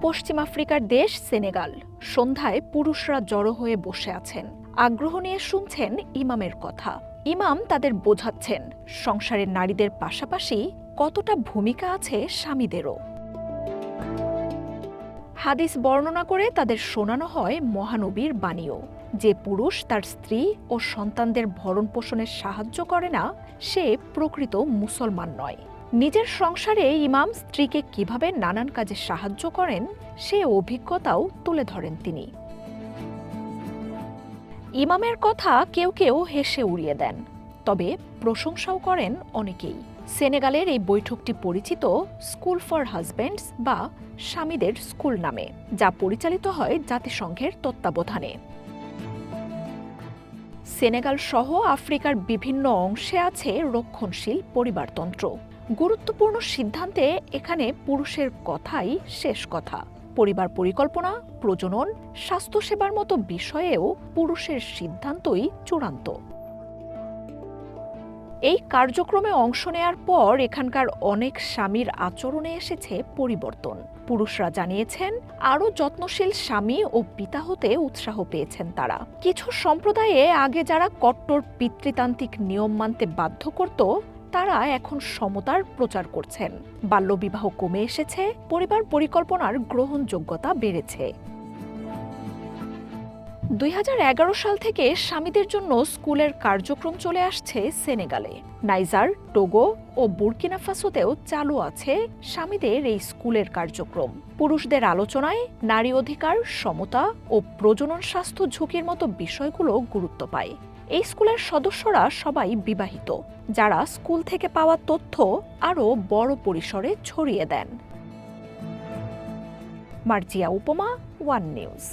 পশ্চিম আফ্রিকার দেশ সেনেগাল। সন্ধ্যায় পুরুষরা জড়ো হয়ে বসে আছেন, আগ্রহ নিয়ে শুনছেন ইমামের কথা। ইমাম তাদের বোঝাচ্ছেন সংসারের নারীদের পাশাপাশি কতটা ভূমিকা আছে স্বামীদেরও। হাদিস বর্ণনা করে তাদের শোনানো হয় মহানবীর বাণীও, যে পুরুষ তার স্ত্রী ও সন্তানদের ভরণ পোষণে সাহায্য করে না, সে প্রকৃত মুসলমান নয়। নিজের সংসারে ইমাম স্ত্রীকে কিভাবে নানান কাজে সাহায্য করেন সে অভিজ্ঞতাও তুলে ধরেন তিনি। ইমামের কথা কেউ কেউ হেসে উড়িয়ে দেন, তবে প্রশংসাও করেন অনেকেই। সেনেগালের এই বৈঠকটি পরিচিত স্কুল ফর হাজব্যান্ডস বা স্বামীদের স্কুল নামে, যা পরিচালিত হয় জাতিসংঘের তত্ত্বাবধানে। সেনেগাল সহ আফ্রিকার বিভিন্ন অংশে আছে রক্ষণশীল পরিবারতন্ত্র। গুরুত্বপূর্ণ সিদ্ধান্তে এখানে পুরুষের কথাই শেষ কথা। পরিবার পরিকল্পনা, প্রজনন, স্বাস্থ্যসেবার মতো বিষয়েও পুরুষের সিদ্ধান্তই চূড়ান্ত। এই কার্যক্রমে অংশ নেয়ার পর এখানকার অনেক স্বামীর আচরণে এসেছে পরিবর্তন। পুরুষরা জানিয়েছেন আরও যত্নশীল স্বামী ও পিতা হতে উৎসাহ পেয়েছেন তারা। কিছু সম্প্রদায়ে আগে যারা কট্টর পিতৃতান্ত্রিক নিয়ম মানতে বাধ্য করত, তারা এখন সমতার প্রচার করছেন। বাল্যবিবাহ কমে এসেছে, পরিবার পরিকল্পনার গ্রহণযোগ্যতা বেড়েছে। 2011 সাল থেকে স্বামীদের জন্য স্কুলের কার্যক্রম চলে আসছে সেনেগালে। নাইজার, টোগো ও বুর্কিনা ফাসোতেও চালু আছে স্বামীদের এই স্কুলের কার্যক্রম। পুরুষদের আলোচনায় নারী অধিকার, সমতা ও প্রজনন স্বাস্থ্য ঝুঁকির মতো বিষয়গুলো গুরুত্ব পায়। এই স্কুলের সদস্যরা সবাই বিবাহিত, যারা স্কুল থেকে পাওয়া তথ্য আরও বড় পরিসরে ছড়িয়ে দেন। মার্জিয়া উপমা, ওয়ান নিউজ।